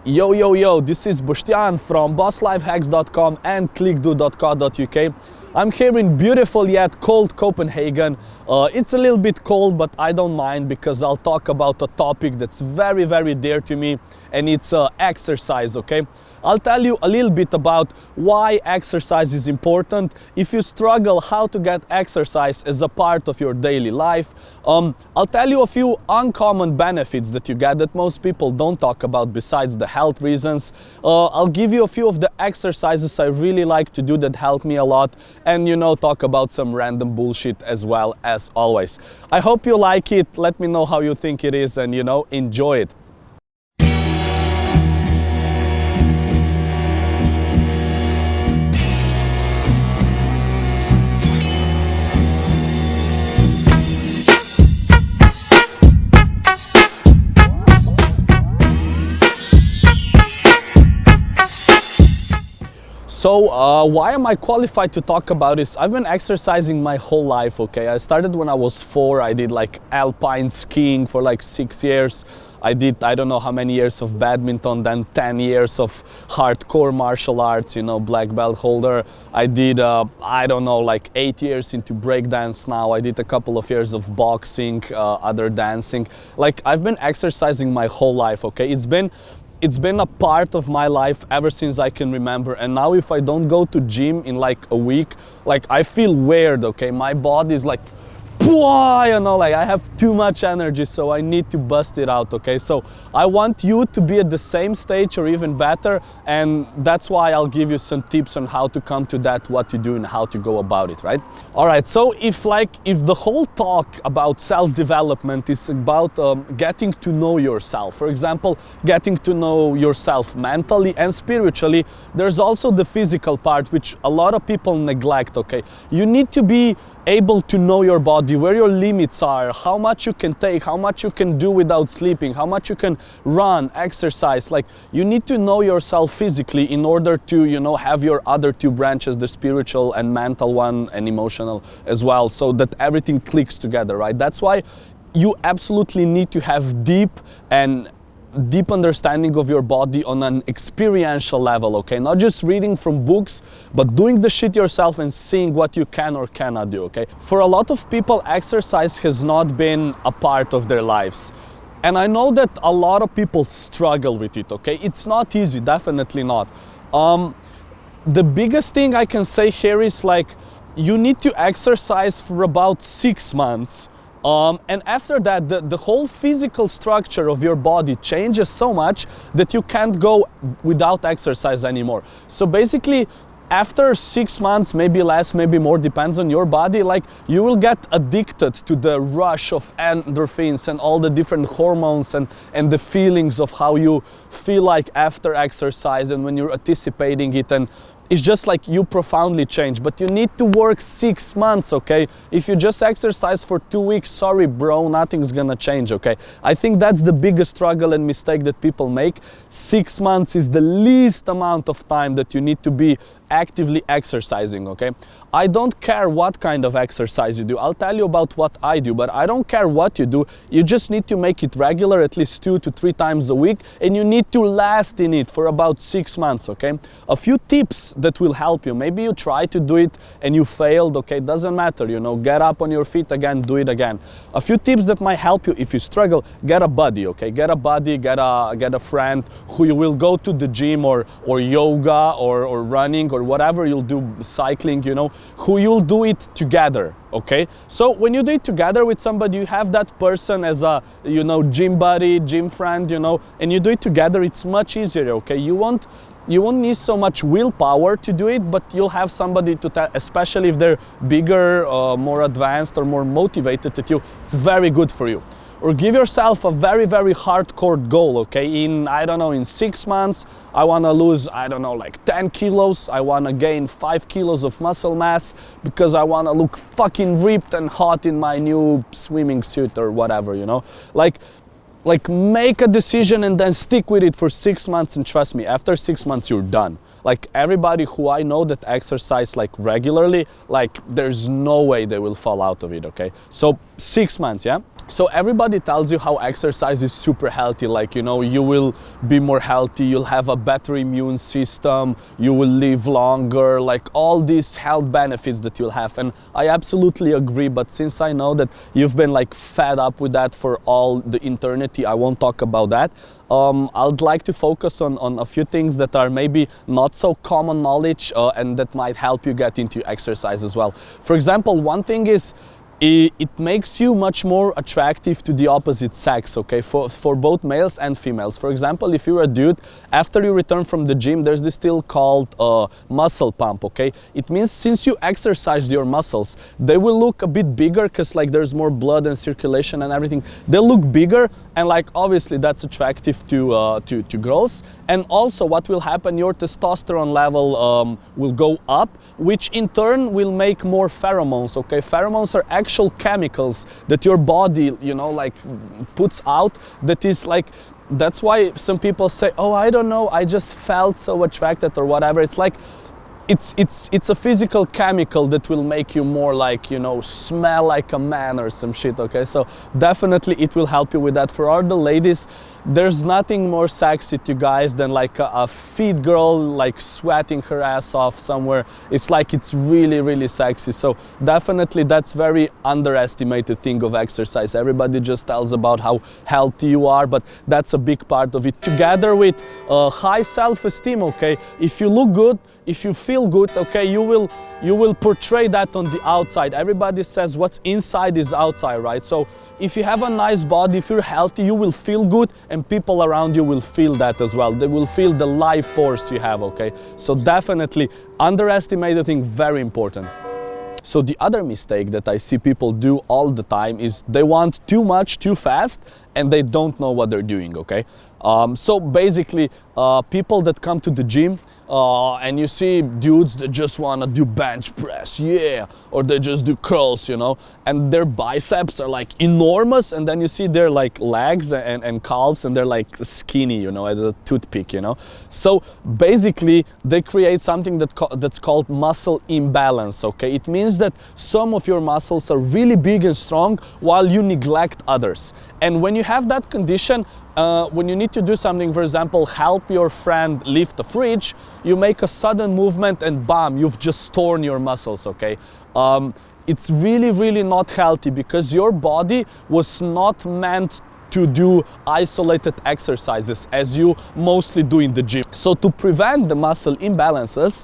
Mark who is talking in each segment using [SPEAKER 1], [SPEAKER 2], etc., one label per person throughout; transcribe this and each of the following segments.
[SPEAKER 1] Yo, yo, yo, this is Boštjan from bosslifehacks.com and clickdo.co.uk. I'm here in beautiful yet cold Copenhagen. It's a little bit cold, but I don't mind because I'll talk about a topic that's very, very dear to me, and it's exercise, okay? I'll tell you a little bit about why exercise is important. If you struggle how to get exercise as a part of your daily life, I'll tell you a few uncommon benefits that you get that most people don't talk about besides the health reasons. I'll give you a few of the exercises I really like to do that help me a lot, and talk about some random bullshit as well as always. I hope you like it. Let me know how you think it is, and enjoy it. So why am I qualified to talk about this? I've been exercising my whole life, okay? I started when I was 4. I did like alpine skiing for like 6 years. I did, I don't know how many years of badminton, then 10 years of hardcore martial arts, black belt holder. I did, I don't know, like 8 years into breakdance now. I did a couple of years of boxing, other dancing. Like, I've been exercising my whole life, okay? It's been a part of my life ever since I can remember, and now if I don't go to gym in like a week, like I feel weird, okay? My body is like, like I have too much energy, so I need to bust it out, okay? So I want you to be at the same stage or even better, and that's why I'll give you some tips on how to come to that, what to do and how to go about it, right? All right, so if the whole talk about self-development is about getting to know yourself, for example, getting to know yourself mentally and spiritually, there's also the physical part, which a lot of people neglect, okay? You need to be able to know your body, where your limits are, how much you can take, how much you can do without sleeping, how much you can run, exercise. Like, you need to know yourself physically in order to, have your other two branches, the spiritual and mental one and emotional as well, so that everything clicks together, right? That's why you absolutely need to have deep understanding of your body on an experiential level, okay? Not just reading from books, but doing the shit yourself and seeing what you can or cannot do, okay? For a lot of people, exercise has not been a part of their lives. And I know that a lot of people struggle with it, okay? It's not easy, definitely not. The biggest thing I can say here is you need to exercise for about 6 months. And after that, the whole physical structure of your body changes so much that you can't go without exercise anymore. So basically, after 6 months, maybe less, maybe more, depends on your body, you will get addicted to the rush of endorphins and all the different hormones and the feelings of how you feel like after exercise and when you're anticipating it, and it's just like you profoundly change. But you need to work 6 months, okay? If you just exercise for 2 weeks, sorry bro, nothing's gonna change, okay? I think that's the biggest struggle and mistake that people make. 6 months is the least amount of time that you need to be actively exercising, okay? I don't care what kind of exercise you do. I'll tell you about what I do, but I don't care what you do. You just need to make it regular, at least 2 to 3 times a week, and you need to last in it for about 6 months, okay? A few tips that will help you. Maybe you try to do it and you failed, okay? Doesn't matter, get up on your feet again, do it again. A few tips that might help you if you struggle: get a buddy, okay? Get a buddy, get a friend who you will go to the gym or yoga or running or whatever you'll do, cycling, who you'll do it together, okay? So when you do it together with somebody, you have that person as a, gym buddy, gym friend, and you do it together, it's much easier, okay? You won't need so much willpower to do it, but you'll have somebody to tell, especially if they're bigger, more advanced or more motivated than you. It's very good for you. Or give yourself a very, very hardcore goal, okay? In 6 months, I wanna lose, 10 kilos. I wanna gain 5 kilos of muscle mass because I wanna look fucking ripped and hot in my new swimming suit or whatever, Like, make a decision and then stick with it for 6 months, and trust me, after 6 months, you're done. Like, everybody who I know that exercise regularly, there's no way they will fall out of it, okay? So 6 months, yeah? So everybody tells you how exercise is super healthy, like, you know, you will be more healthy, you'll have a better immune system, you will live longer, like all these health benefits that you'll have. And I absolutely agree, but since I know that you've been like fed up with that for all the eternity, I won't talk about that. I'd like to focus on a few things that are maybe not so common knowledge and that might help you get into exercise as well. For example, one thing is, it makes you much more attractive to the opposite sex, okay, for both males and females. For example, if you're a dude, after you return from the gym, there's this still called muscle pump, okay? It means since you exercised your muscles, they will look a bit bigger because like there's more blood and circulation and everything. They'll look bigger, and like obviously that's attractive to girls. And also what will happen, your testosterone level will go up, which in turn will make more pheromones, okay? Pheromones are actual chemicals that your body, you know, like puts out, that is like, that's why some people say, oh, I don't know, I just felt so attracted or whatever. It's like, it's a physical chemical that will make you more like, you know, smell like a man or some shit, okay? So definitely it will help you with that. For all the ladies, there's nothing more sexy to guys than like a fit girl like sweating her ass off somewhere. It's like, it's really, really sexy. So definitely that's very underestimated thing of exercise. Everybody just tells about how healthy you are, but that's a big part of it, together with high self-esteem, okay? If you look good, if you feel good, okay, you will portray that on the outside. Everybody says what's inside is outside, right? So if you have a nice body, if you're healthy, you will feel good, and people around you will feel that as well. They will feel the life force you have, okay? So definitely underestimated thing, very important. So the other mistake that I see people do all the time is they want too much too fast and they don't know what they're doing, okay? So basically, people that come to the gym and you see dudes that just want to do bench press, yeah, or they just do curls, you know, and their biceps are like enormous, and then you see their like legs and calves and they're like skinny, you know, as a toothpick, you know. So basically they create something that's called muscle imbalance, okay? It means that some of your muscles are really big and strong while you neglect others. And when you have that condition, when you need to do something, for example, help your friend lift a fridge, you make a sudden movement and bam, you've just torn your muscles, okay? It's really, really not healthy because your body was not meant to do isolated exercises as you mostly do in the gym. So to prevent the muscle imbalances,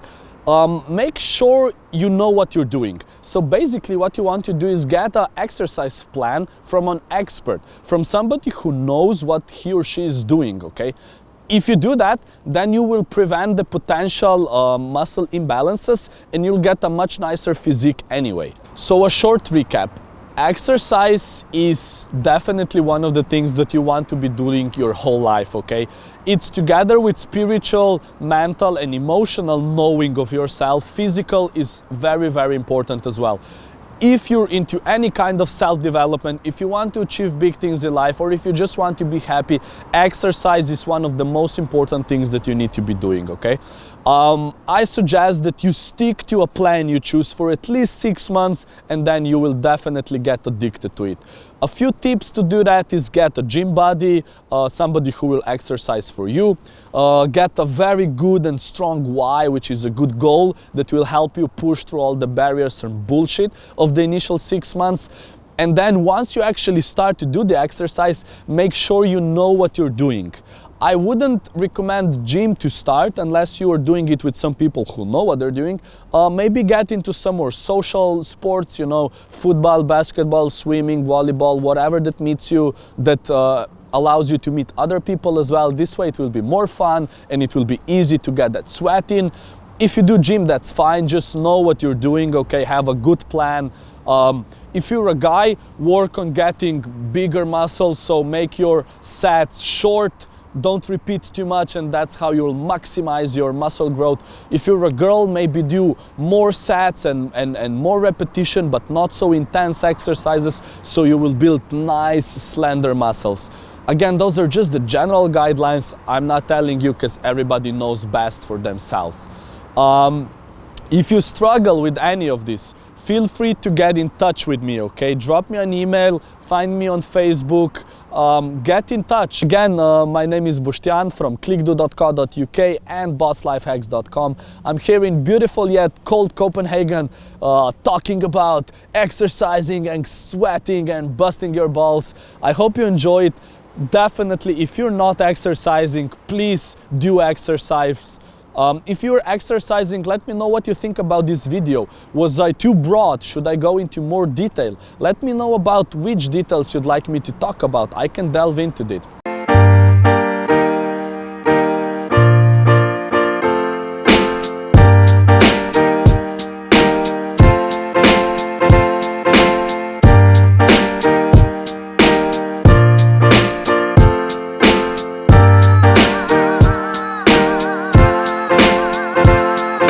[SPEAKER 1] make sure you know what you're doing. So basically what you want to do is get an exercise plan from an expert, from somebody who knows what he or she is doing, okay? If you do that, then you will prevent the potential muscle imbalances and you'll get a much nicer physique anyway. So a short recap. Exercise is definitely one of the things that you want to be doing your whole life, okay? It's together with spiritual, mental and emotional knowing of yourself. Physical is very, very important as well. If you're into any kind of self-development, if you want to achieve big things in life, or if you just want to be happy, exercise is one of the most important things that you need to be doing, okay? I suggest that you stick to a plan you choose for at least 6 months, and then you will definitely get addicted to it. A few tips to do that is get a gym buddy, somebody who will exercise for you. Get a very good and strong why, which is a good goal that will help you push through all the barriers and bullshit of the initial 6 months. And then once you actually start to do the exercise, make sure you know what you're doing. I wouldn't recommend gym to start unless you are doing it with some people who know what they're doing. Maybe get into some more social sports, you know, football, basketball, swimming, volleyball, whatever that meets you, that allows you to meet other people as well. This way it will be more fun and it will be easy to get that sweat in. If you do gym, that's fine. Just know what you're doing, okay? Have a good plan. If you're a guy, work on getting bigger muscles, so make your sets short. Don't repeat too much, and that's how you'll maximize your muscle growth. If you're a girl, maybe do more sets and more repetition, but not so intense exercises, so you will build nice, slender muscles. Again, those are just the general guidelines. I'm not telling you because everybody knows best for themselves. If you struggle with any of this, feel free to get in touch with me, okay? Drop me an email, find me on Facebook, get in touch. Again, my name is Boštjan from clickdo.co.uk and bosslifehacks.com. I'm here in beautiful yet cold Copenhagen, talking about exercising and sweating and busting your balls. I hope you enjoy it. Definitely, if you're not exercising, please do exercise. If you're exercising, let me know what you think about this video. Was I too broad? Should I go into more detail? Let me know about which details you'd like me to talk about. I can delve into it.